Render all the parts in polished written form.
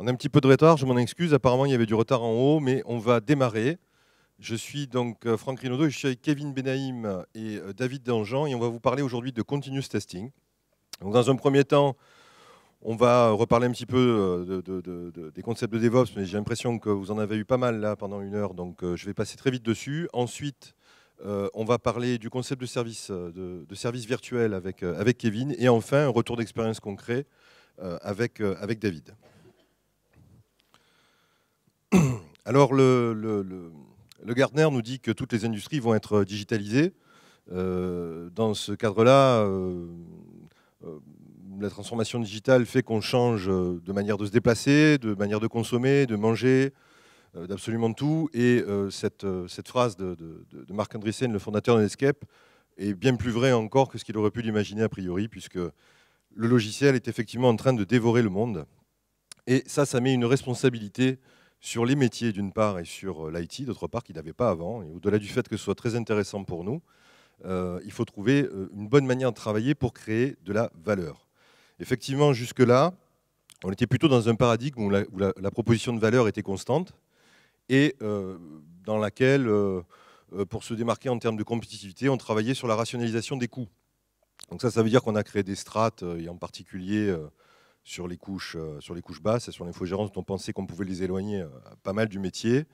On a un petit peu de retard, je m'en excuse. Apparemment, il y avait du retard en haut, mais on va démarrer. Je suis donc Franck Rinaudot, et je suis avec Kevin Benaïm et David Dangean, et on va vous parler aujourd'hui de continuous testing. Donc, dans un premier temps, on va reparler un petit peu des concepts de DevOps, mais j'ai l'impression que vous en avez eu pas mal là pendant une heure, donc je vais passer très vite dessus. Ensuite, on va parler du concept de service virtuel avec Kevin, et enfin, un retour d'expérience concret avec David. Alors, le Gartner nous dit que toutes les industries vont être digitalisées. Dans ce cadre-là, la transformation digitale fait qu'on change de manière de se déplacer, de manière de consommer, de manger, d'absolument tout. Et cette phrase de Marc Andreessen, le fondateur de Netscape, est bien plus vraie encore que ce qu'il aurait pu l'imaginer a priori, puisque le logiciel est effectivement en train de dévorer le monde. Et ça met une responsabilité sur les métiers d'une part et sur l'IT d'autre part qu'il n'avait pas avant. Et au-delà du fait que ce soit très intéressant pour nous, il faut trouver une bonne manière de travailler pour créer de la valeur. Effectivement, jusque-là, on était plutôt dans un paradigme où la proposition de valeur était constante et dans laquelle, pour se démarquer en termes de compétitivité, on travaillait sur la rationalisation des coûts. Donc ça veut dire qu'on a créé des strates, et en particulier sur les couches basses et sur l'infogérance dont on pensait qu'on pouvait les éloigner pas mal du métier.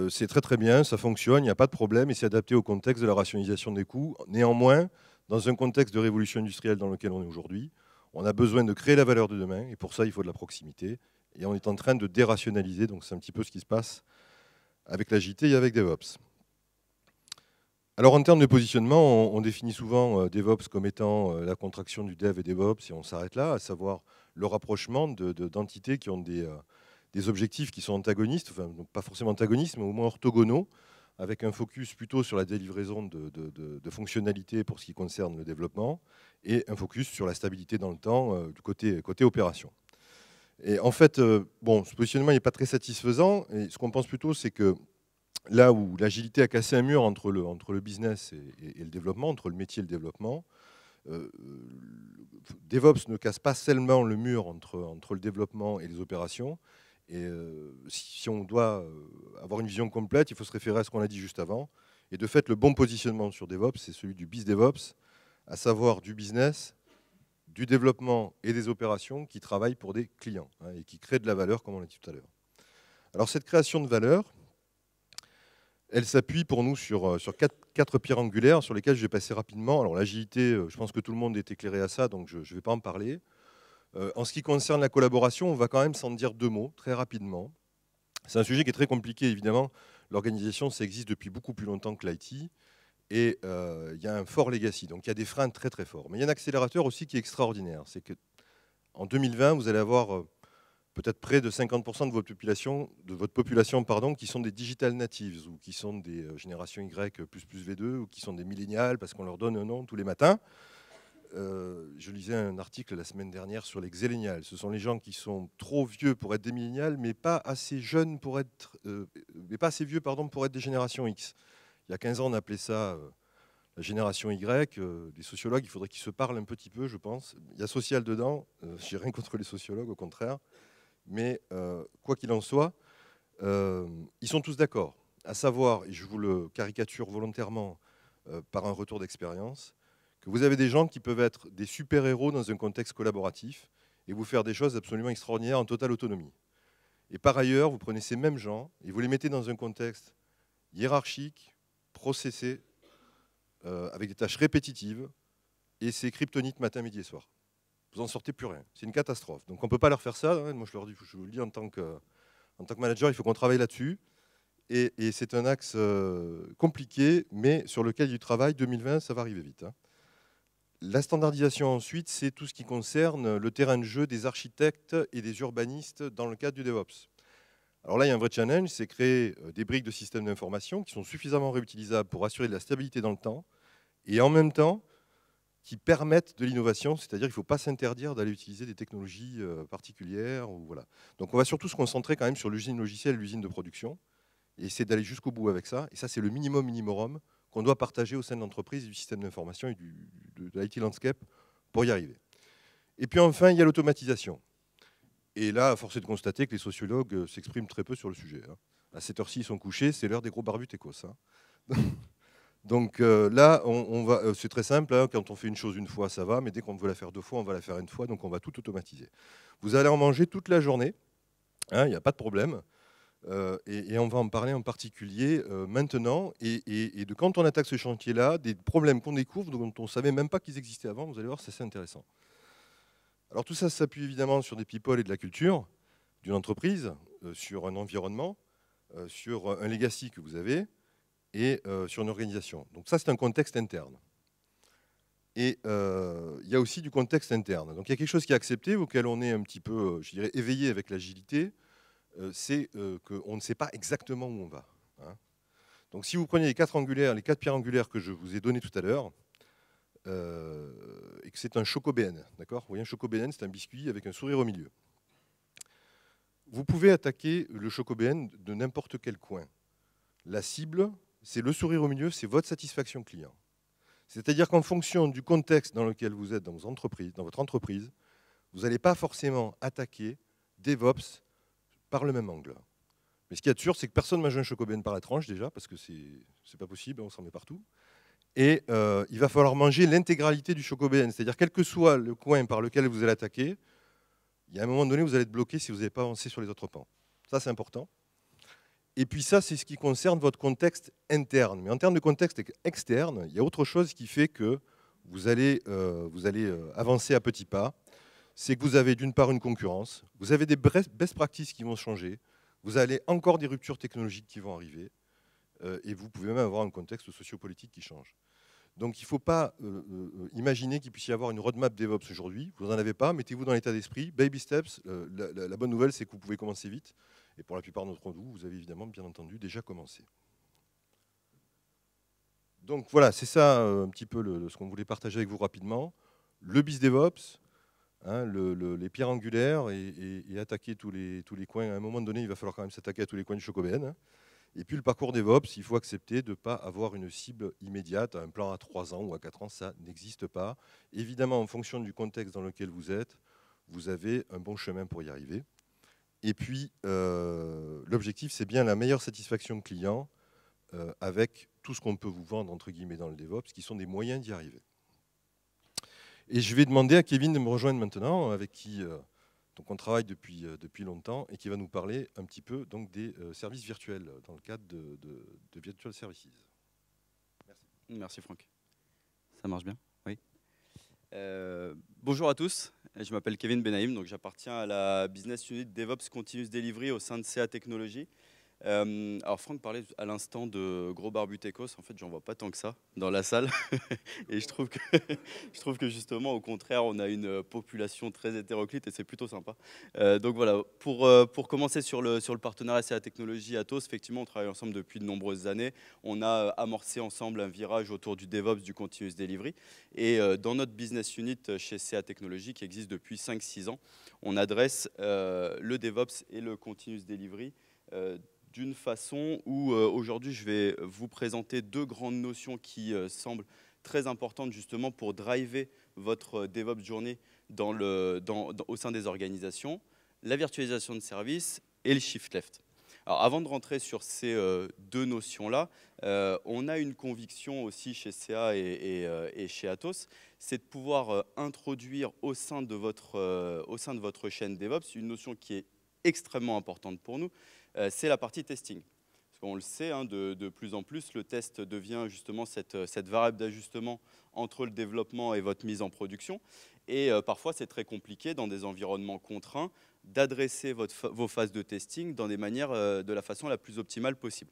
C'est très très bien, ça fonctionne, il n'y a pas de problème et c'est adapté au contexte de la rationalisation des coûts. Néanmoins, dans un contexte de révolution industrielle dans lequel on est aujourd'hui, on a besoin de créer la valeur de demain et pour ça il faut de la proximité. Et on est en train de dérationaliser, donc c'est un petit peu ce qui se passe avec l'agilité et avec DevOps. Alors en termes de positionnement, on définit souvent DevOps comme étant la contraction du Dev et DevOps et on s'arrête là, à savoir le rapprochement d'entités qui ont des objectifs qui sont antagonistes, enfin pas forcément antagonistes, mais au moins orthogonaux, avec un focus plutôt sur la délivraison de fonctionnalités pour ce qui concerne le développement, et un focus sur la stabilité dans le temps du côté opération. Et en fait, ce positionnement n'est pas très satisfaisant, et ce qu'on pense plutôt, c'est que là où l'agilité a cassé un mur entre le business et le développement, entre le métier et le développement, DevOps ne casse pas seulement le mur entre le développement et les opérations. Et si on doit avoir une vision complète, il faut se référer à ce qu'on a dit juste avant. Et de fait, le bon positionnement sur DevOps, c'est celui du BizDevOps, à savoir du business, du développement et des opérations qui travaillent pour des clients et qui créent de la valeur, comme on l'a dit tout à l'heure. Alors cette création de valeur, elle s'appuie pour nous sur quatre pierres angulaires sur lesquelles je vais passer rapidement. Alors l'agilité, je pense que tout le monde est éclairé à ça, donc je ne vais pas en parler. En ce qui concerne la collaboration, on va quand même s'en dire deux mots très rapidement. C'est un sujet qui est très compliqué, évidemment. L'organisation, ça existe depuis beaucoup plus longtemps que l'IT. Et il y a un fort legacy, donc il y a des freins très très forts. Mais il y a un accélérateur aussi qui est extraordinaire. C'est qu'en 2020, vous allez avoir peut-être près de 50% de votre population qui sont des digital natives ou qui sont des générations Y plus V2 ou qui sont des millénials parce qu'on leur donne un nom tous les matins. Je lisais un article la semaine dernière sur les xélénials. Ce sont les gens qui sont trop vieux pour être des millénials, mais pas assez jeunes pour être, mais pas assez vieux pour être des générations X. Il y a 15 ans, on appelait ça la génération Y. Les sociologues, il faudrait qu'ils se parlent un petit peu, je pense. Il y a social dedans. Je n'ai rien contre les sociologues, au contraire. Mais quoi qu'il en soit, ils sont tous d'accord. À savoir, et je vous le caricature volontairement par un retour d'expérience, que vous avez des gens qui peuvent être des super-héros dans un contexte collaboratif et vous faire des choses absolument extraordinaires en totale autonomie. Et par ailleurs, vous prenez ces mêmes gens et vous les mettez dans un contexte hiérarchique, processé, avec des tâches répétitives, et c'est kryptonite matin, midi et soir. Vous n'en sortez plus rien. C'est une catastrophe. Donc on ne peut pas leur faire ça. Moi, je vous le dis en tant que manager, il faut qu'on travaille là-dessus. Et c'est un axe compliqué, mais sur lequel du travail, 2020, ça va arriver vite. La standardisation ensuite, c'est tout ce qui concerne le terrain de jeu des architectes et des urbanistes dans le cadre du DevOps. Alors là, il y a un vrai challenge, c'est créer des briques de systèmes d'information qui sont suffisamment réutilisables pour assurer de la stabilité dans le temps et en même temps qui permettent de l'innovation, c'est-à-dire qu'il ne faut pas s'interdire d'aller utiliser des technologies particulières. Voilà. Donc on va surtout se concentrer quand même sur l'usine logicielle et l'usine de production et essayer d'aller jusqu'au bout avec ça. Et ça, c'est le minimum qu'on doit partager au sein de l'entreprise, du système d'information et de l'IT landscape pour y arriver. Et puis enfin, il y a l'automatisation. Et là, force est de constater que les sociologues s'expriment très peu sur le sujet. Hein. À cette heure-ci, ils sont couchés, c'est l'heure des gros barbus techos. Hein. Donc là, c'est très simple, hein, quand on fait une chose une fois, ça va, mais dès qu'on veut la faire 2 fois, on va la faire une fois, donc on va tout automatiser. Vous allez en manger toute la journée, hein, il n'y a pas de problème, et on va en parler en particulier maintenant, et de quand on attaque ce chantier-là, des problèmes qu'on découvre dont on ne savait même pas qu'ils existaient avant, vous allez voir, c'est assez intéressant. Alors tout ça s'appuie évidemment sur des people et de la culture d'une entreprise, sur un environnement, sur un legacy que vous avez, et sur une organisation. Donc ça, c'est un contexte interne. Et il y a aussi du contexte interne. Donc il y a quelque chose qui est accepté, auquel on est un petit peu, je dirais, éveillé avec l'agilité, c'est qu'on ne sait pas exactement où on va. Hein. Donc si vous prenez les 4 pierres angulaires que je vous ai données tout à l'heure, et que c'est un choco-BN, d'accord ? Vous voyez, un choco-BN, c'est un biscuit avec un sourire au milieu. Vous pouvez attaquer le choco-BN de n'importe quel coin. La cible, c'est le sourire au milieu, c'est votre satisfaction client. C'est-à-dire qu'en fonction du contexte dans lequel vous êtes dans votre entreprise, vous n'allez pas forcément attaquer DevOps par le même angle. Mais ce qu'il y a de sûr, c'est que personne ne mange un choco-BN par la tranche déjà, parce que c'est pas possible, on s'en met partout. Et il va falloir manger l'intégralité du choco-BN, c'est-à-dire quel que soit le coin par lequel vous allez attaquer, il y a un moment donné, vous allez être bloqué si vous n'avez pas avancé sur les autres pans. Ça, c'est important. Et puis ça, c'est ce qui concerne votre contexte interne. Mais en termes de contexte externe, il y a autre chose qui fait que vous allez avancer à petits pas. C'est que vous avez d'une part une concurrence, vous avez des best practices qui vont changer, vous avez encore des ruptures technologiques qui vont arriver, et vous pouvez même avoir un contexte sociopolitique qui change. Donc il ne faut pas imaginer qu'il puisse y avoir une roadmap DevOps aujourd'hui. Vous n'en avez pas, mettez-vous dans l'état d'esprit. Baby steps, la bonne nouvelle, c'est que vous pouvez commencer vite. Et pour la plupart d'entre vous, vous avez évidemment, bien entendu, déjà commencé. Donc voilà, c'est ça un petit peu ce qu'on voulait partager avec vous rapidement. Le BizDevOps, hein, les pierres angulaires et attaquer tous les coins. À un moment donné, il va falloir quand même s'attaquer à tous les coins du choco-BN. Hein. Et puis le parcours DevOps, il faut accepter de ne pas avoir une cible immédiate, un plan à 3 ans ou à 4 ans, ça n'existe pas. Évidemment, en fonction du contexte dans lequel vous êtes, vous avez un bon chemin pour y arriver. Et puis, l'objectif, c'est bien la meilleure satisfaction client avec tout ce qu'on peut vous vendre, entre guillemets, dans le DevOps, qui sont des moyens d'y arriver. Et je vais demander à Kevin de me rejoindre maintenant, avec qui donc on travaille depuis longtemps, et qui va nous parler un petit peu donc, des services virtuels, dans le cadre de Virtual Services. Merci. Merci Franck. Ça marche bien ? Oui. Bonjour à tous, je m'appelle Kevin Benaïm, donc j'appartiens à la Business Unit DevOps Continuous Delivery au sein de CA Technologies. Alors Franck parlait à l'instant de gros barbus techos, en fait j'en vois pas tant que ça dans la salle et je trouve que justement au contraire on a une population très hétéroclite et c'est plutôt sympa. Donc voilà, pour commencer sur le partenariat CA Technologies Atos, effectivement on travaille ensemble depuis de nombreuses années, on a amorcé ensemble un virage autour du DevOps, du Continuous Delivery et dans notre business unit chez CA Technologies qui existe depuis 5-6 ans, on adresse le DevOps et le Continuous Delivery d'une façon où aujourd'hui je vais vous présenter 2 grandes notions qui semblent très importantes justement pour driver votre DevOps journée au sein des organisations, la virtualisation de services et le shift left. Alors avant de rentrer sur ces 2 notions-là, on a une conviction aussi chez CA et chez Atos, c'est de pouvoir introduire au sein de votre chaîne DevOps une notion qui est extrêmement importante pour nous, c'est la partie testing. Parce qu'on le sait, hein, de plus en plus, le test devient justement cette variable d'ajustement entre le développement et votre mise en production. Et parfois, c'est très compliqué dans des environnements contraints d'adresser vos phases de testing dans des manières de la façon la plus optimale possible.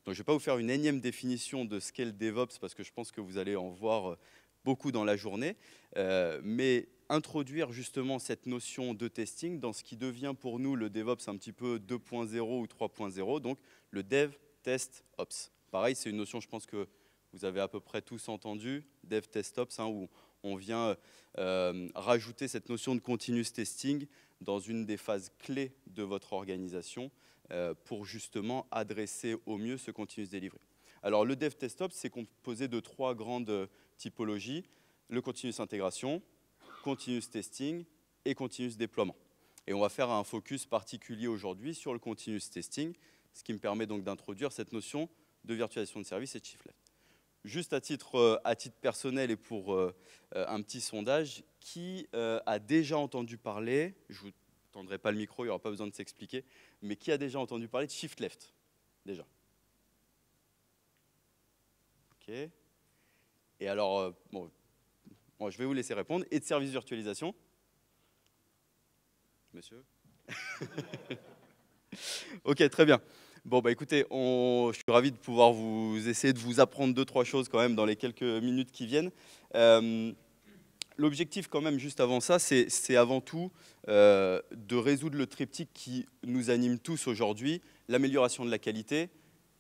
Donc, je ne vais pas vous faire une énième définition de ce qu'est le DevOps parce que je pense que vous allez en voir beaucoup dans la journée, mais introduire justement cette notion de testing dans ce qui devient pour nous le DevOps un petit peu 2.0 ou 3.0, donc le Dev, Test, Ops. Pareil, c'est une notion, je pense que vous avez à peu près tous entendu, Dev, Test, Ops, hein, où on vient rajouter cette notion de continuous testing dans une des phases clés de votre organisation pour justement adresser au mieux ce continuous delivery. Alors le Dev, Test, Ops, c'est composé de 3 grandes typologies, le continuous intégration, continuous testing et continuous déploiement. Et on va faire un focus particulier aujourd'hui sur le continuous testing, ce qui me permet donc d'introduire cette notion de virtualisation de service et de shift left. Juste à titre personnel et pour un petit sondage, qui a déjà entendu parler, je ne vous tendrai pas le micro, il n'y aura pas besoin de s'expliquer, mais qui a déjà entendu parler de shift left déjà? Ok. Et alors, bon, je vais vous laisser répondre. Et de service virtualisation? Monsieur? Ok, très bien. Bon, bah écoutez, je suis ravi de pouvoir essayer de vous apprendre 2-3 choses quand même dans les quelques minutes qui viennent. L'objectif quand même, juste avant ça, c'est avant tout de résoudre le triptyque qui nous anime tous aujourd'hui, l'amélioration de la qualité,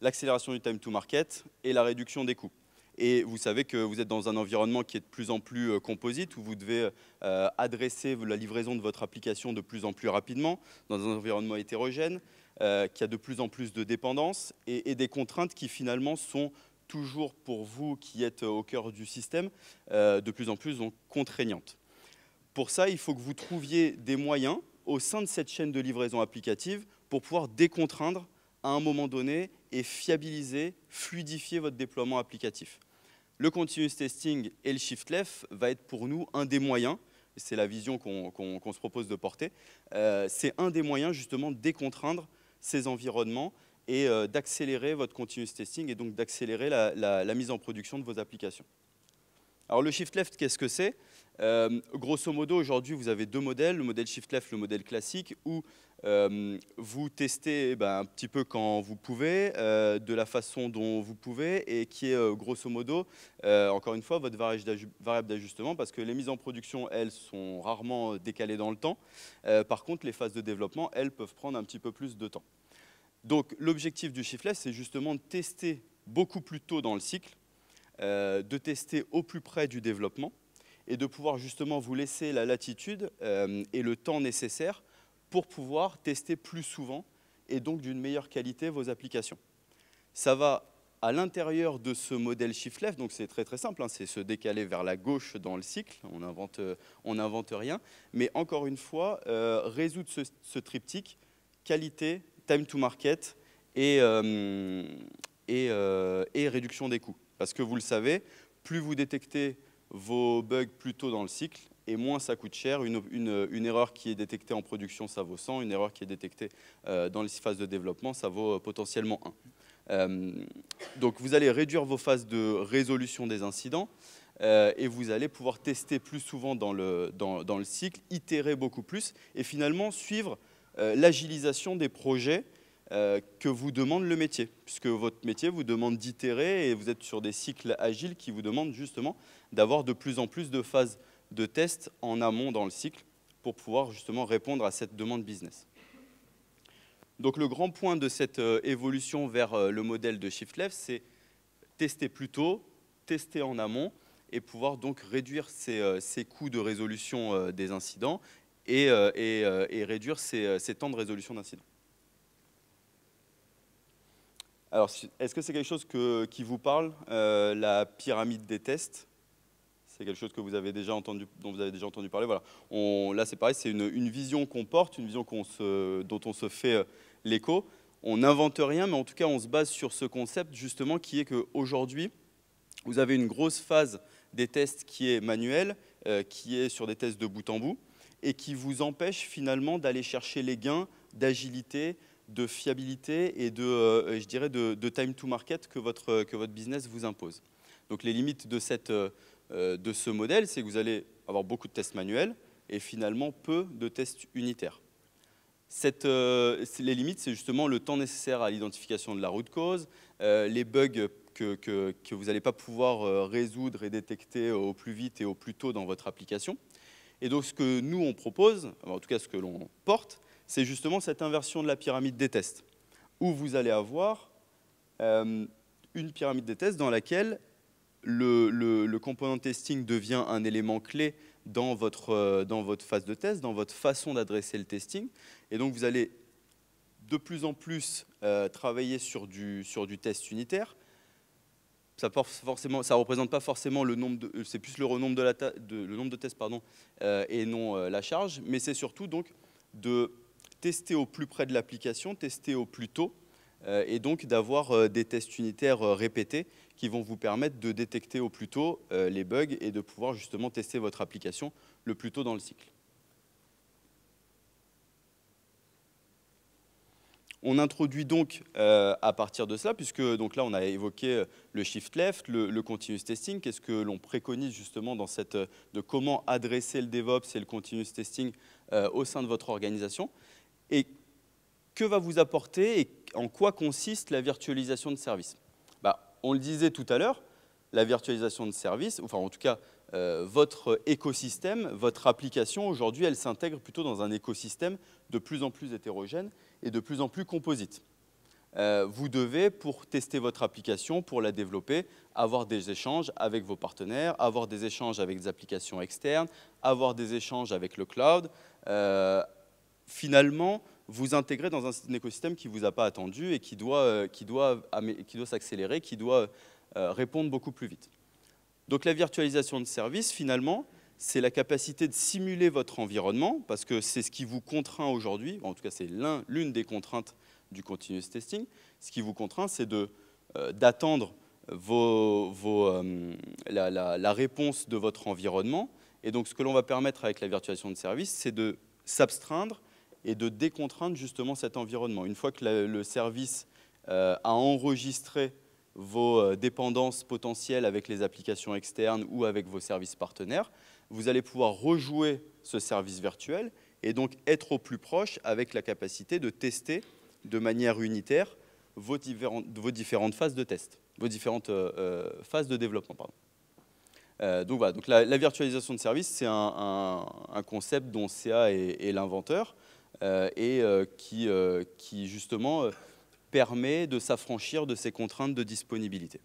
l'accélération du time to market et la réduction des coûts. Et vous savez que vous êtes dans un environnement qui est de plus en plus composite, où vous devez adresser la livraison de votre application de plus en plus rapidement, dans un environnement hétérogène, qui a de plus en plus de dépendances et des contraintes qui finalement sont toujours pour vous qui êtes au cœur du système, de plus en plus donc, contraignantes. Pour ça, il faut que vous trouviez des moyens au sein de cette chaîne de livraison applicative pour pouvoir décontraindre à un moment donné et fiabiliser, fluidifier votre déploiement applicatif. Le continuous testing et le shift left va être pour nous un des moyens, c'est la vision qu'on se propose de porter, c'est un des moyens justement de décontraindre ces environnements et d'accélérer votre continuous testing et donc d'accélérer la mise en production de vos applications. Alors le shift left, qu'est-ce que c'est? Grosso modo, aujourd'hui, vous avez deux modèles, le modèle shift left, le modèle classique, où vous testez un petit peu quand vous pouvez, de la façon dont vous pouvez, et qui est grosso modo, encore une fois, votre variable d'ajustement, parce que les mises en production, elles, sont rarement décalées dans le temps. Par contre, les phases de développement, elles, peuvent prendre un petit peu plus de temps. Donc l'objectif du shift left, c'est justement de tester beaucoup plus tôt dans le cycle, de tester au plus près du développement et de pouvoir justement vous laisser la latitude et le temps nécessaire pour pouvoir tester plus souvent et donc d'une meilleure qualité vos applications. Ça va à l'intérieur de ce modèle shift left, donc c'est très très simple, hein, c'est se décaler vers la gauche dans le cycle, on n'invente rien, mais encore une fois, résoudre ce triptyque, qualité, time to market et réduction des coûts. Parce que vous le savez, plus vous détectez vos bugs plus tôt dans le cycle, et moins ça coûte cher. Une erreur qui est détectée en production, ça vaut 100. Une erreur qui est détectée dans les phases de développement, ça vaut potentiellement 1. Donc vous allez réduire vos phases de résolution des incidents et vous allez pouvoir tester plus souvent dans le cycle, itérer beaucoup plus et finalement suivre l'agilisation des projets que vous demande le métier, puisque votre métier vous demande d'itérer et vous êtes sur des cycles agiles qui vous demandent justement d'avoir de plus en plus de phases de test en amont dans le cycle pour pouvoir justement répondre à cette demande business. Donc le grand point de cette évolution vers le modèle de shift left, c'est tester plus tôt, tester en amont et pouvoir donc réduire ces coûts de résolution des incidents et réduire ces temps de résolution d'incidents. Alors, est-ce que c'est quelque chose qui vous parle, la pyramide des tests? C'est quelque chose que vous avez déjà entendu, dont vous avez déjà entendu parler. Voilà. Là, c'est pareil, c'est une vision qu'on porte, une vision dont on se fait l'écho. On n'invente rien, mais en tout cas, on se base sur ce concept, justement, qui est qu'aujourd'hui, vous avez une grosse phase des tests qui est manuelle, qui est sur des tests de bout en bout, et qui vous empêche finalement d'aller chercher les gains d'agilité, de fiabilité et je dirais de time to market que votre business vous impose. Donc les limites de ce modèle, c'est que vous allez avoir beaucoup de tests manuels et finalement peu de tests unitaires. Les limites, c'est justement le temps nécessaire à l'identification de la root cause, les bugs que vous n'allez pas pouvoir résoudre et détecter au plus vite et au plus tôt dans votre application. Et donc ce que nous on propose, en tout cas ce que l'on porte, c'est justement cette inversion de la pyramide des tests, où vous allez avoir une pyramide des tests dans laquelle le component testing devient un élément clé dans votre phase de test, dans votre façon d'adresser le testing. Et donc, vous allez de plus en plus travailler sur du test unitaire. Ça ne représente pas forcément le nombre de... C'est plus le nombre de tests et non la charge, mais c'est surtout donc de tester au plus près de l'application, tester au plus tôt, et donc d'avoir des tests unitaires répétés qui vont vous permettre de détecter au plus tôt les bugs et de pouvoir justement tester votre application le plus tôt dans le cycle. On introduit donc à partir de cela, puisque donc là on a évoqué le shift left, le continuous testing, qu'est-ce que l'on préconise justement dans de comment adresser le DevOps et le continuous testing au sein de votre organisation, et que va vous apporter et en quoi consiste la virtualisation de services. On le disait tout à l'heure, la virtualisation de services, enfin en tout cas votre écosystème, votre application aujourd'hui, elle s'intègre plutôt dans un écosystème de plus en plus hétérogène et de plus en plus composite. Vous devez, pour tester votre application, pour la développer, avoir des échanges avec vos partenaires, avoir des échanges avec des applications externes, avoir des échanges avec le cloud. Finalement, vous intégrez dans un écosystème qui ne vous a pas attendu et qui doit s'accélérer, qui doit répondre beaucoup plus vite. Donc la virtualisation de services, finalement, c'est la capacité de simuler votre environnement, parce que c'est ce qui vous contraint aujourd'hui, en tout cas c'est l'une des contraintes du continuous testing. Ce qui vous contraint, c'est d'attendre la réponse de votre environnement. Et donc ce que l'on va permettre avec la virtualisation de services, c'est de s'abstraindre et de décontraindre justement cet environnement. Une fois que le service a enregistré vos dépendances potentielles avec les applications externes ou avec vos services partenaires, vous allez pouvoir rejouer ce service virtuel et donc être au plus proche avec la capacité de tester de manière unitaire vos différentes phases de test, vos différentes phases de développement. Donc voilà, donc la virtualisation de service, c'est un concept dont CA est l'inventeur et qui justement permet de s'affranchir de ces contraintes de disponibilité.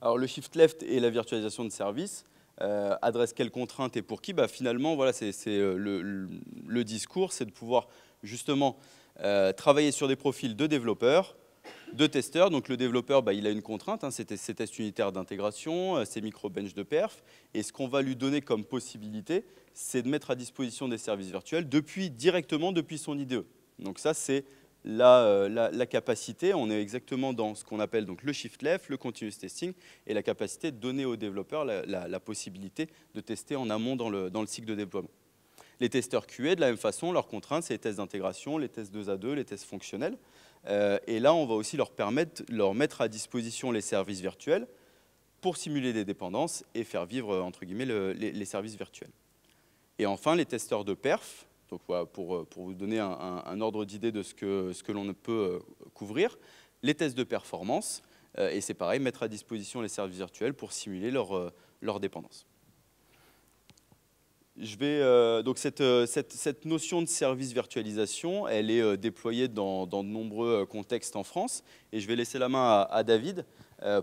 Alors le shift left et la virtualisation de service adressent quelles contraintes et pour qui? Finalement, voilà, c'est le discours, c'est de pouvoir justement travailler sur des profils de développeurs, de testeurs. Donc le développeur, il a une contrainte, c'est ses tests unitaires d'intégration, ses micro-bench de perf. Et ce qu'on va lui donner comme possibilité, c'est de mettre à disposition des services virtuels directement depuis son IDE. Donc ça, c'est la capacité. On est exactement dans ce qu'on appelle donc le shift left, le continuous testing, et la capacité de donner aux développeurs la possibilité de tester en amont dans le cycle de déploiement. Les testeurs QA, de la même façon, leur contrainte, c'est les tests d'intégration, les tests 2 à 2, les tests fonctionnels. Et là, on va aussi leur mettre à disposition les services virtuels pour simuler des dépendances et faire vivre, entre guillemets, les services virtuels. Et enfin, les testeurs de perf, donc voilà, pour vous donner un ordre d'idée de ce que l'on peut couvrir, les tests de performance, et c'est pareil, mettre à disposition les services virtuels pour simuler leur dépendance. Donc cette notion de service virtualisation, elle est déployée dans de nombreux contextes en France, et je vais laisser la main à David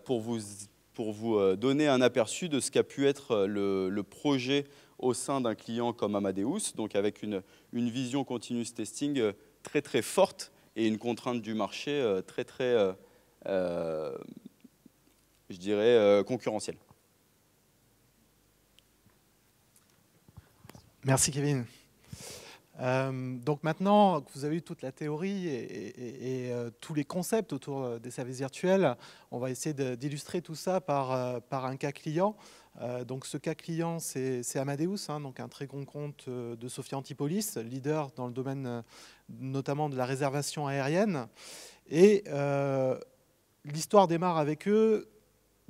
pour vous donner un aperçu de ce qu'a pu être le projet au sein d'un client comme Amadeus, donc avec une vision continuous testing très très forte et une contrainte du marché très très, je dirais, concurrentielle. Merci Kevin. Donc maintenant que vous avez eu toute la théorie et tous les concepts autour des services virtuels, on va essayer d'illustrer tout ça par un cas client. Donc ce cas client, c'est Amadeus, donc un très grand compte de Sophia Antipolis, leader dans le domaine notamment de la réservation aérienne. Et l'histoire démarre avec eux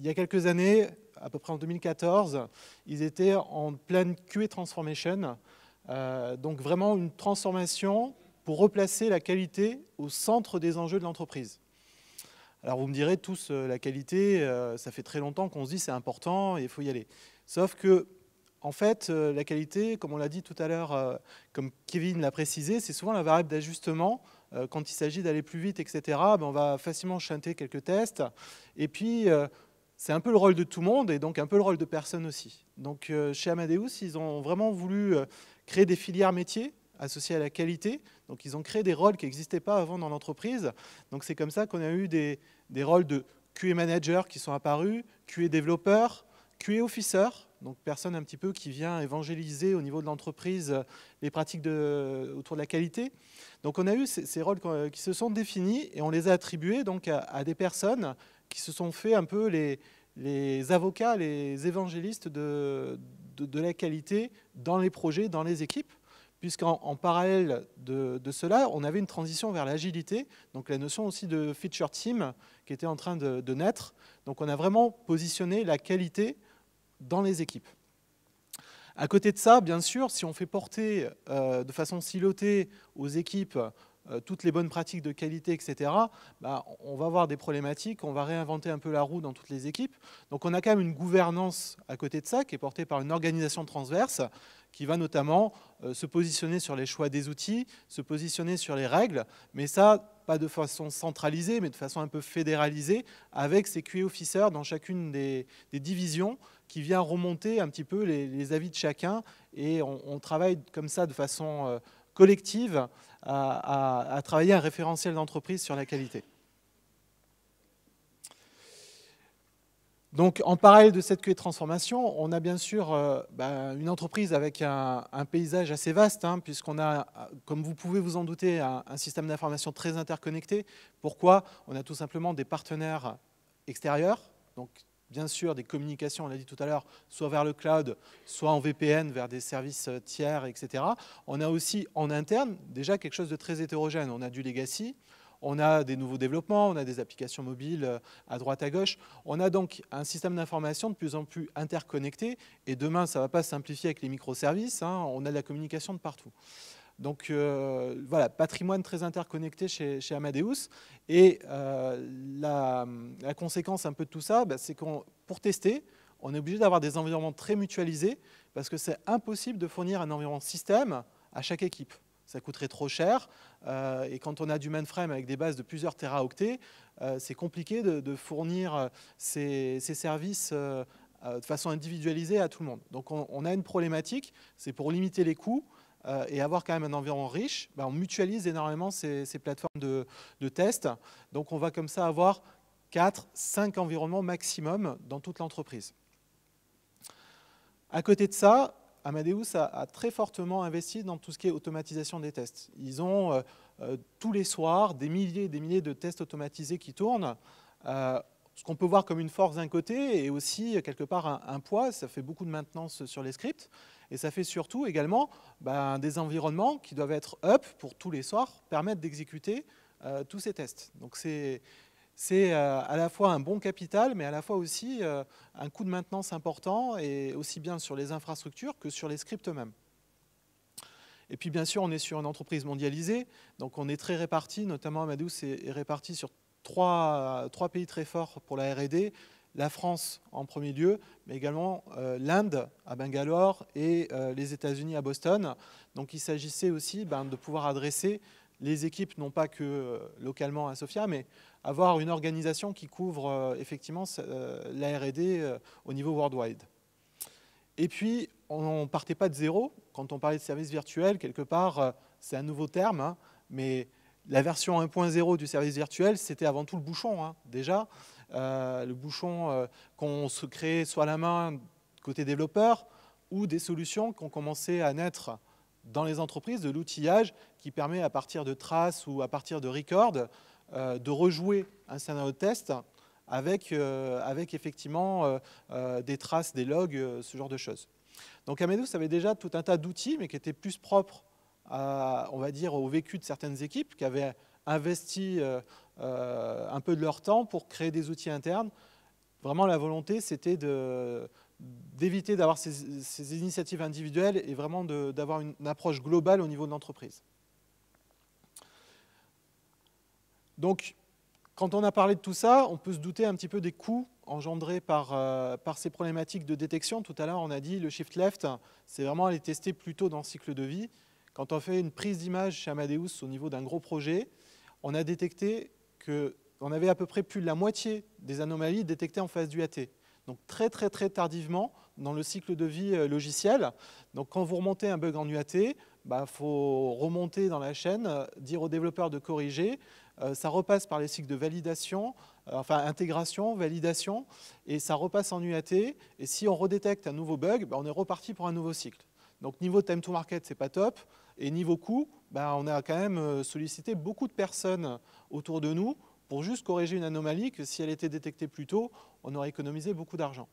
il y a quelques années, à peu près en 2014, ils étaient en pleine QA transformation, donc vraiment une transformation pour replacer la qualité au centre des enjeux de l'entreprise. Alors vous me direz tous, la qualité, ça fait très longtemps qu'on se dit c'est important et il faut y aller. Sauf que, en fait, la qualité, comme on l'a dit tout à l'heure, comme Kevin l'a précisé, c'est souvent la variable d'ajustement. Quand il s'agit d'aller plus vite, etc., on va facilement chanter quelques tests. Et puis, c'est un peu le rôle de tout le monde et donc un peu le rôle de personne aussi. Donc chez Amadeus, ils ont vraiment voulu créer des filières métiers associées à la qualité. Donc ils ont créé des rôles qui n'existaient pas avant dans l'entreprise. Donc c'est comme ça qu'on a eu des rôles de QA manager qui sont apparus, QA développeur, QA Officer, donc personne un petit peu qui vient évangéliser au niveau de l'entreprise les pratiques autour de la qualité. Donc on a eu ces rôles qui se sont définis et on les a attribués donc à des personnes qui se sont fait un peu les avocats, les évangélistes de la qualité dans les projets, dans les équipes, puisqu'en parallèle de cela, on avait une transition vers l'agilité, donc la notion aussi de feature team qui était en train de naître. Donc on a vraiment positionné la qualité dans les équipes. À côté de ça, bien sûr, si on fait porter de façon silotée aux équipes toutes les bonnes pratiques de qualité, etc., bah, on va avoir des problématiques, on va réinventer un peu la roue dans toutes les équipes. Donc on a quand même une gouvernance à côté de ça qui est portée par une organisation transverse qui va notamment se positionner sur les choix des outils, se positionner sur les règles, mais ça, pas de façon centralisée, mais de façon un peu fédéralisée, avec ces QA officers dans chacune des divisions qui vient remonter un petit peu les avis de chacun, et on travaille comme ça de façon collective à travailler un référentiel d'entreprise sur la qualité. Donc, en parallèle de cette QA de transformation, on a bien sûr une entreprise avec un paysage assez vaste, hein, puisqu'on a, comme vous pouvez vous en douter, un système d'information très interconnecté. Pourquoi? On a tout simplement des partenaires extérieurs, donc bien sûr des communications, on l'a dit tout à l'heure, soit vers le cloud, soit en VPN, vers des services tiers, etc. On a aussi en interne déjà quelque chose de très hétérogène. On a du legacy, on a des nouveaux développements, on a des applications mobiles à droite à gauche. On a donc un système d'information de plus en plus interconnecté. Et demain, ça ne va pas se simplifier avec les microservices. Hein, on a de la communication de partout. Donc voilà, patrimoine très interconnecté chez Amadeus. Et la conséquence un peu de tout ça, c'est qu'on, pour tester, on est obligé d'avoir des environnements très mutualisés parce que c'est impossible de fournir un environnement système à chaque équipe. Ça coûterait trop cher. Et quand on a du mainframe avec des bases de plusieurs téraoctets, c'est compliqué de fournir ces services de façon individualisée à tout le monde. Donc on a une problématique, c'est pour limiter les coûts et avoir quand même un environnement riche, on mutualise énormément ces plateformes de test. Donc on va comme ça avoir 4-5 environnements maximum dans toute l'entreprise. À côté de ça, Amadeus a très fortement investi dans tout ce qui est automatisation des tests. Ils ont tous les soirs des milliers et des milliers de tests automatisés qui tournent, ce qu'on peut voir comme une force d'un côté et aussi quelque part un poids. Ça fait beaucoup de maintenance sur les scripts et ça fait surtout également des environnements qui doivent être up pour tous les soirs, permettre d'exécuter tous ces tests. Donc c'est à la fois un bon capital, mais à la fois aussi un coût de maintenance important, et aussi bien sur les infrastructures que sur les scripts eux-mêmes. Et puis bien sûr, on est sur une entreprise mondialisée, donc on est très répartis, notamment Amadeus est réparti sur trois pays très forts pour la R&D, la France en premier lieu, mais également l'Inde à Bangalore et les États-Unis à Boston. Donc il s'agissait aussi de pouvoir adresser les équipes, non pas que localement à Sofia, mais avoir une organisation qui couvre effectivement la R&D au niveau worldwide. Et puis, on ne partait pas de zéro. Quand on parlait de service virtuel, quelque part, c'est un nouveau terme, hein, mais la version 1.0 du service virtuel, c'était avant tout le bouchon, hein, déjà. Le bouchon qu'on se crée soit à la main côté développeur, ou des solutions qui ont commencé à naître dans les entreprises, de l'outillage qui permet à partir de traces ou à partir de records de rejouer un scénario de test avec effectivement des traces, des logs, ce genre de choses. Donc Amadeus avait déjà tout un tas d'outils, mais qui étaient plus propres on va dire, au vécu de certaines équipes qui avaient investi un peu de leur temps pour créer des outils internes. Vraiment, la volonté, c'était d'éviter d'avoir ces initiatives individuelles et vraiment d'avoir une approche globale au niveau de l'entreprise. Donc, quand on a parlé de tout ça, on peut se douter un petit peu des coûts engendrés par ces problématiques de détection. Tout à l'heure, on a dit le shift left, c'est vraiment aller tester plus tôt dans le cycle de vie. Quand on fait une prise d'image chez Amadeus au niveau d'un gros projet, on a détecté qu'on avait à peu près plus de la moitié des anomalies détectées en phase d'UAT. Donc très tardivement dans le cycle de vie logiciel. Donc quand vous remontez un bug en UAT, faut remonter dans la chaîne, dire aux développeurs de corriger. ça repasse par les cycles de validation, enfin intégration, validation, et ça repasse en UAT. Et si on redétecte un nouveau bug, on est reparti pour un nouveau cycle. Donc niveau time to market, c'est pas top. Et niveau coût, on a quand même sollicité beaucoup de personnes autour de nous pour juste corriger une anomalie que si elle était détectée plus tôt, on aurait économisé beaucoup d'argent.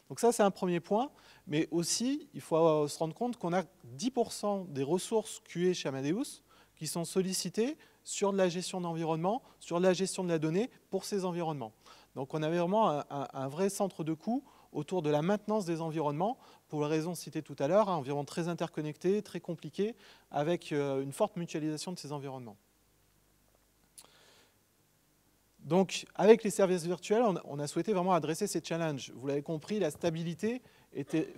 Donc ça, c'est un premier point. Mais aussi, il faut se rendre compte qu'on a 10% des ressources QA chez Amadeus qui sont sollicitées sur de la gestion d'environnement, sur de la gestion de la donnée pour ces environnements. Donc on avait vraiment un vrai centre de coût autour de la maintenance des environnements, pour les raisons citées tout à l'heure, un environnement très interconnecté, très compliqué, avec une forte mutualisation de ces environnements. Donc, avec les services virtuels, on a souhaité vraiment adresser ces challenges. Vous l'avez compris, la stabilité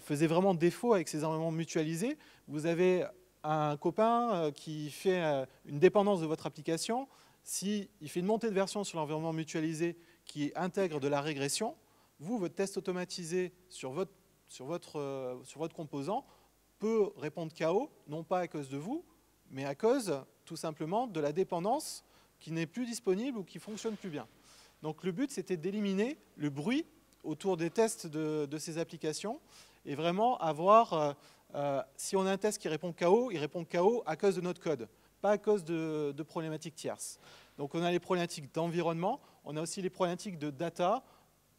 faisait vraiment défaut avec ces environnements mutualisés. Vous avez un copain qui fait une dépendance de votre application. S'il fait une montée de version sur l'environnement mutualisé qui intègre de la régression, vous, votre test automatisé sur votre composant peut répondre KO, non pas à cause de vous, mais à cause tout simplement de la dépendance qui n'est plus disponible ou qui ne fonctionne plus bien. Donc le but, c'était d'éliminer le bruit autour des tests de ces applications et vraiment avoir, si on a un test qui répond KO, il répond KO à cause de notre code, pas à cause de problématiques tierces. Donc on a les problématiques d'environnement, on a aussi les problématiques de data.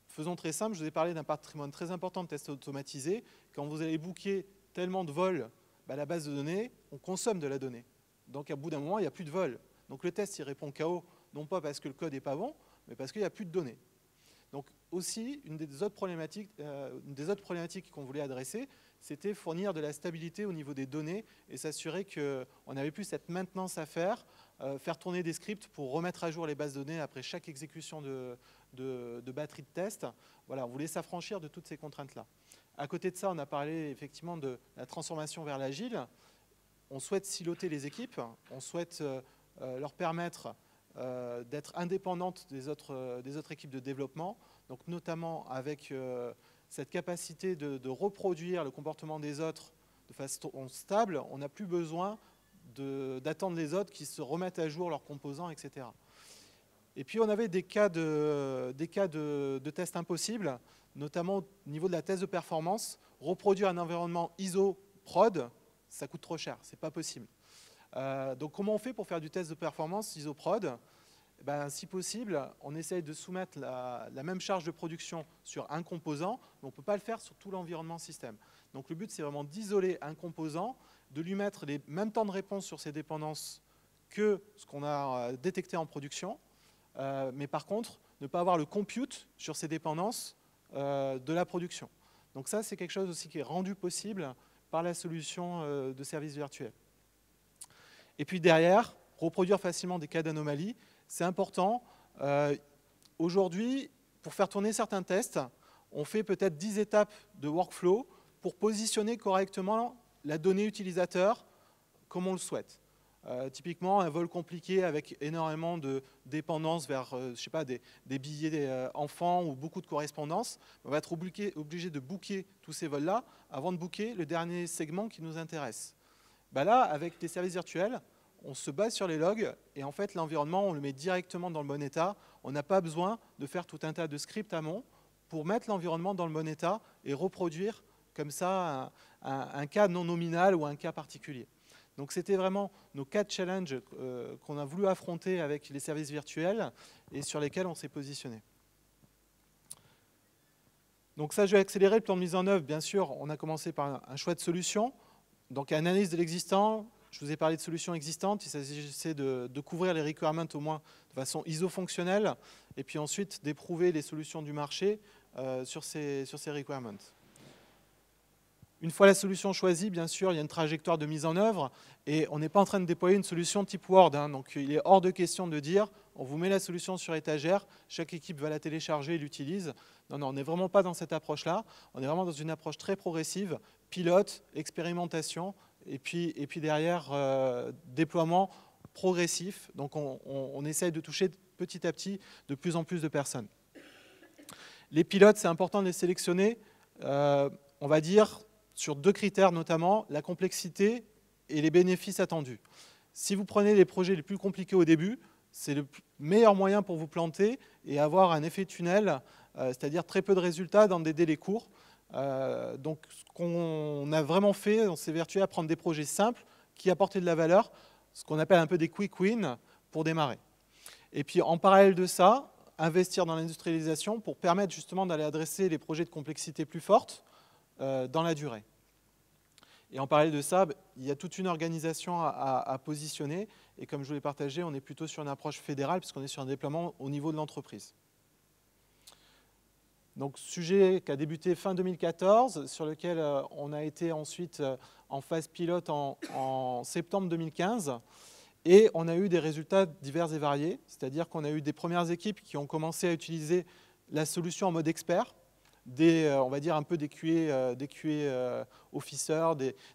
Faisons très simple, je vous ai parlé d'un patrimoine très important de tests automatisés. Quand vous allez booker tellement de vols, la base de données, on consomme de la donnée. Donc à bout d'un moment, il n'y a plus de vol. Donc le test, il répond KO, non pas parce que le code n'est pas bon, mais parce qu'il n'y a plus de données. Donc aussi, une des autres problématiques qu'on voulait adresser, c'était fournir de la stabilité au niveau des données et s'assurer qu'on n'avait plus cette maintenance à faire tourner des scripts pour remettre à jour les bases de données après chaque exécution de batterie de test. Voilà, on voulait s'affranchir de toutes ces contraintes-là. À côté de ça, on a parlé effectivement de la transformation vers l'agile. On souhaite siloter les équipes, on souhaite leur permettre d'être indépendantes des autres équipes de développement, donc notamment avec cette capacité de reproduire le comportement des autres de façon stable. On n'a plus besoin d'attendre les autres qui se remettent à jour leurs composants, etc. Et puis on avait des cas de tests impossibles, notamment au niveau de la test de performance. Reproduire un environnement ISO prod, ça coûte trop cher, c'est pas possible. Donc comment on fait pour faire du test de performance ISO prod? Si possible, on essaye de soumettre la même charge de production sur un composant, mais on ne peut pas le faire sur tout l'environnement système. Donc le but, c'est vraiment d'isoler un composant, de lui mettre les mêmes temps de réponse sur ses dépendances que ce qu'on a détecté en production, mais par contre, ne pas avoir le compute sur ces dépendances de la production. Donc ça, c'est quelque chose aussi qui est rendu possible par la solution de services virtuels. Et puis derrière, reproduire facilement des cas d'anomalie, c'est important. Aujourd'hui, pour faire tourner certains tests, on fait peut-être 10 étapes de workflow pour positionner correctement la donnée utilisateur comme on le souhaite. Typiquement, un vol compliqué avec énormément de dépendance vers je sais pas, des billets enfants ou beaucoup de correspondance, on va être obligé de booker tous ces vols-là avant de booker le dernier segment qui nous intéresse. Là, avec les services virtuels, on se base sur les logs et en fait, l'environnement, on le met directement dans le bon état. On n'a pas besoin de faire tout un tas de scripts amont pour mettre l'environnement dans le bon état et reproduire comme ça un cas non nominal ou un cas particulier. Donc c'était vraiment nos 4 challenges qu'on a voulu affronter avec les services virtuels et sur lesquels on s'est positionné. Donc ça, je vais accélérer le plan de mise en œuvre. Bien sûr, on a commencé par un choix de solution. Donc analyse de l'existant. Je vous ai parlé de solutions existantes. Il s'agissait de couvrir les requirements au moins de façon ISO-fonctionnelle et puis ensuite d'éprouver les solutions du marché sur ces requirements. Une fois la solution choisie, bien sûr, il y a une trajectoire de mise en œuvre et on n'est pas en train de déployer une solution type Word. Donc il est hors de question de dire on vous met la solution sur étagère, chaque équipe va la télécharger et l'utilise. Non, non, on n'est vraiment pas dans cette approche-là. On est vraiment dans une approche très progressive, pilote, expérimentation et puis derrière, déploiement progressif. Donc on essaye de toucher petit à petit de plus en plus de personnes. Les pilotes, c'est important de les sélectionner, on va dire, sur 2 critères notamment, la complexité et les bénéfices attendus. Si vous prenez les projets les plus compliqués au début, c'est le meilleur moyen pour vous planter et avoir un effet tunnel, c'est-à-dire très peu de résultats dans des délais courts. Donc, ce qu'on a vraiment fait, on s'est vertué à prendre des projets simples qui apportaient de la valeur, ce qu'on appelle un peu des quick wins pour démarrer. Et puis, en parallèle de ça, investir dans l'industrialisation pour permettre justement d'aller adresser les projets de complexité plus forte dans la durée. Et en parallèle de ça, il y a toute une organisation à positionner. Et comme je vous l'ai partagé, on est plutôt sur une approche fédérale puisqu'on est sur un déploiement au niveau de l'entreprise. Donc, sujet qui a débuté fin 2014, sur lequel on a été ensuite en phase pilote en septembre 2015. Et on a eu des résultats divers et variés. C'est-à-dire qu'on a eu des premières équipes qui ont commencé à utiliser la solution en mode expert. On va dire un peu des QA officers,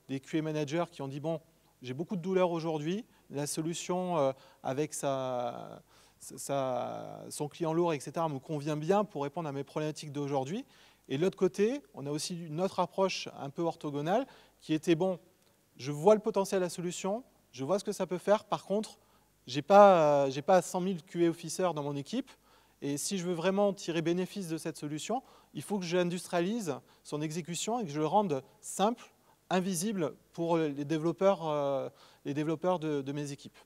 des QA managers qui ont dit bon, j'ai beaucoup de douleur aujourd'hui, la solution avec son client lourd, etc., me convient bien pour répondre à mes problématiques d'aujourd'hui. Et de l'autre côté, on a aussi une autre approche un peu orthogonale qui était bon, je vois le potentiel de la solution, je vois ce que ça peut faire, par contre, je n'ai pas 100 000 QA officers dans mon équipe. Et si je veux vraiment tirer bénéfice de cette solution, il faut que j'industrialise son exécution et que je le rende simple, invisible pour les développeurs de mes équipes.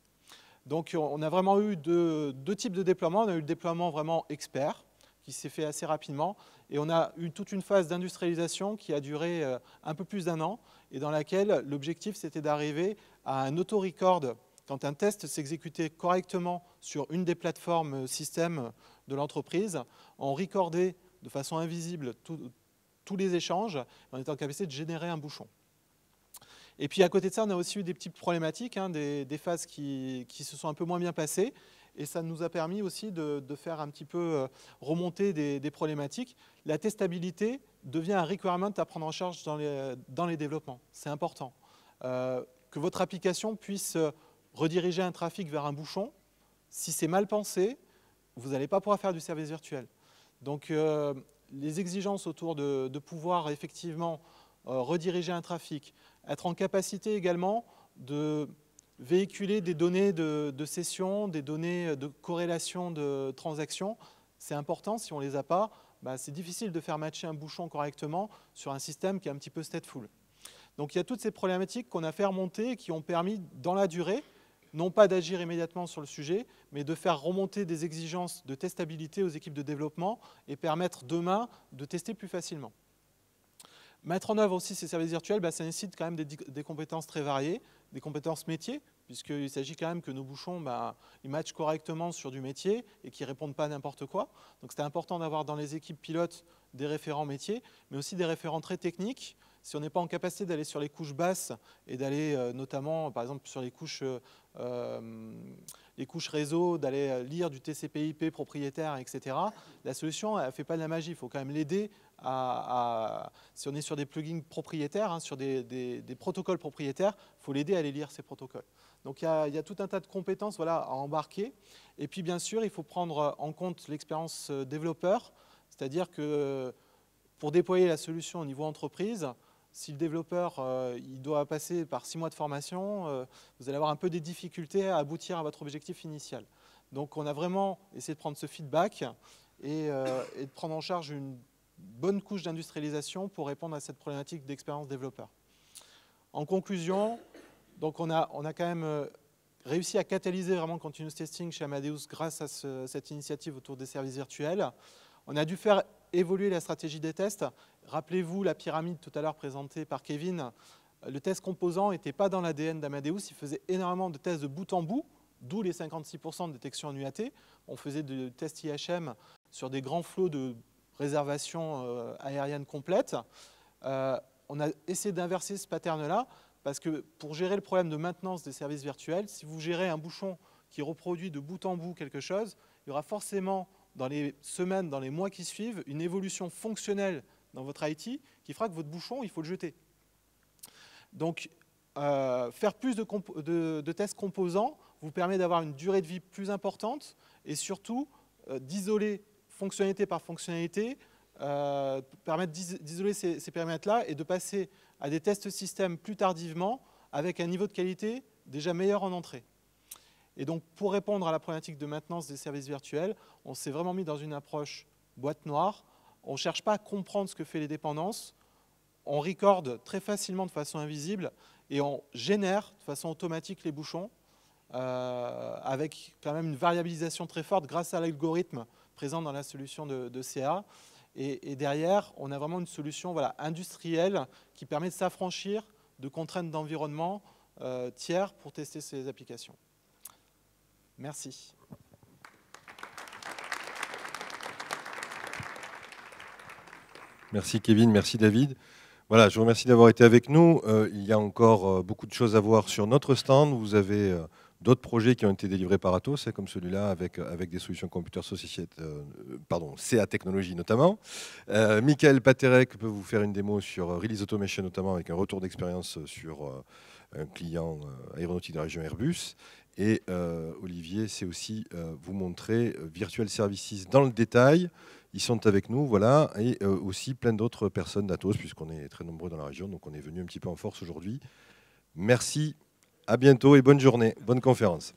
Donc on a vraiment eu deux types de déploiement. On a eu le déploiement vraiment expert, qui s'est fait assez rapidement, et on a eu toute une phase d'industrialisation qui a duré un peu plus d'1 an, et dans laquelle l'objectif c'était d'arriver à un auto-record. Quand un test s'exécutait correctement sur une des plateformes système de l'entreprise, on recordait de façon invisible tous les échanges, on était en capacité de générer un bouchon. Et puis à côté de ça, on a aussi eu des petites problématiques, des phases qui se sont un peu moins bien passées, et ça nous a permis aussi de faire un petit peu remonter des problématiques. La testabilité devient un requirement à prendre en charge dans les développements. C'est important. Que votre application puisse rediriger un trafic vers un bouchon, si c'est mal pensé, vous n'allez pas pouvoir faire du service virtuel. Donc, les exigences autour de pouvoir effectivement rediriger un trafic, être en capacité également de véhiculer des données de session, des données de corrélation de transactions, c'est important. Si on ne les a pas, c'est difficile de faire matcher un bouchon correctement sur un système qui est un petit peu stateful. Donc, il y a toutes ces problématiques qu'on a fait remonter et qui ont permis, dans la durée, non pas d'agir immédiatement sur le sujet, mais de faire remonter des exigences de testabilité aux équipes de développement et permettre demain de tester plus facilement. Mettre en œuvre aussi ces services virtuels, ça nécessite quand même des compétences très variées, des compétences métiers, puisqu'il s'agit quand même que nos bouchons ils matchent correctement sur du métier et qu'ils ne répondent pas à n'importe quoi. Donc c'est important d'avoir dans les équipes pilotes des référents métiers, mais aussi des référents très techniques. Si on n'est pas en capacité d'aller sur les couches basses et d'aller notamment, par exemple, sur les couches réseau, d'aller lire du TCP/IP propriétaire, etc., la solution, elle ne fait pas de la magie. Il faut quand même l'aider si on est sur des plugins propriétaires, sur des protocoles propriétaires, il faut l'aider à aller lire ces protocoles. Donc il y a tout un tas de compétences à embarquer. Et puis bien sûr, il faut prendre en compte l'expérience développeur, c'est-à-dire que pour déployer la solution au niveau entreprise, si le développeur il doit passer par 6 mois de formation, vous allez avoir un peu des difficultés à aboutir à votre objectif initial. Donc on a vraiment essayé de prendre ce feedback et de prendre en charge une bonne couche d'industrialisation pour répondre à cette problématique d'expérience développeur. En conclusion, donc on a quand même réussi à catalyser vraiment le continuous testing chez Amadeus grâce à cette initiative autour des services virtuels. On a dû faire évoluer la stratégie des tests. Rappelez-vous la pyramide tout à l'heure présentée par Kevin. Le test composant n'était pas dans l'ADN d'Amadeus. Il faisait énormément de tests de bout en bout, d'où les 56% de détection en UAT. On faisait des tests IHM sur des grands flots de réservation aérienne complète. On a essayé d'inverser ce pattern-là parce que pour gérer le problème de maintenance des services virtuels, si vous gérez un bouchon qui reproduit de bout en bout quelque chose, il y aura forcément dans les semaines, dans les mois qui suivent, une évolution fonctionnelle dans votre IT qui fera que votre bouchon, il faut le jeter. Donc, faire plus de tests composants vous permet d'avoir une durée de vie plus importante et surtout d'isoler fonctionnalité par fonctionnalité, permettre d'isoler ces périmètres-là et de passer à des tests système plus tardivement avec un niveau de qualité déjà meilleur en entrée. Et donc, pour répondre à la problématique de maintenance des services virtuels, on s'est vraiment mis dans une approche boîte noire. On ne cherche pas à comprendre ce que fait les dépendances. On recorde très facilement de façon invisible et on génère de façon automatique les bouchons avec quand même une variabilisation très forte grâce à l'algorithme présent dans la solution de CA. Et derrière, on a vraiment une solution industrielle qui permet de s'affranchir de contraintes d'environnement tiers pour tester ces applications. Merci. Merci Kevin, merci David. Voilà, je vous remercie d'avoir été avec nous. Il y a encore beaucoup de choses à voir sur notre stand. Vous avez d'autres projets qui ont été délivrés par Atos, comme celui-là, avec des solutions Computer Society, CA Technologies notamment. Michael Paterek peut vous faire une démo sur Release Automation, notamment avec un retour d'expérience sur un client aéronautique de la région Airbus. Et Olivier sait aussi vous montrer Virtual Services dans le détail. Ils sont avec nous, voilà, et aussi plein d'autres personnes d'Atos, puisqu'on est très nombreux dans la région, donc on est venu un petit peu en force aujourd'hui. Merci, à bientôt et bonne journée, bonne conférence.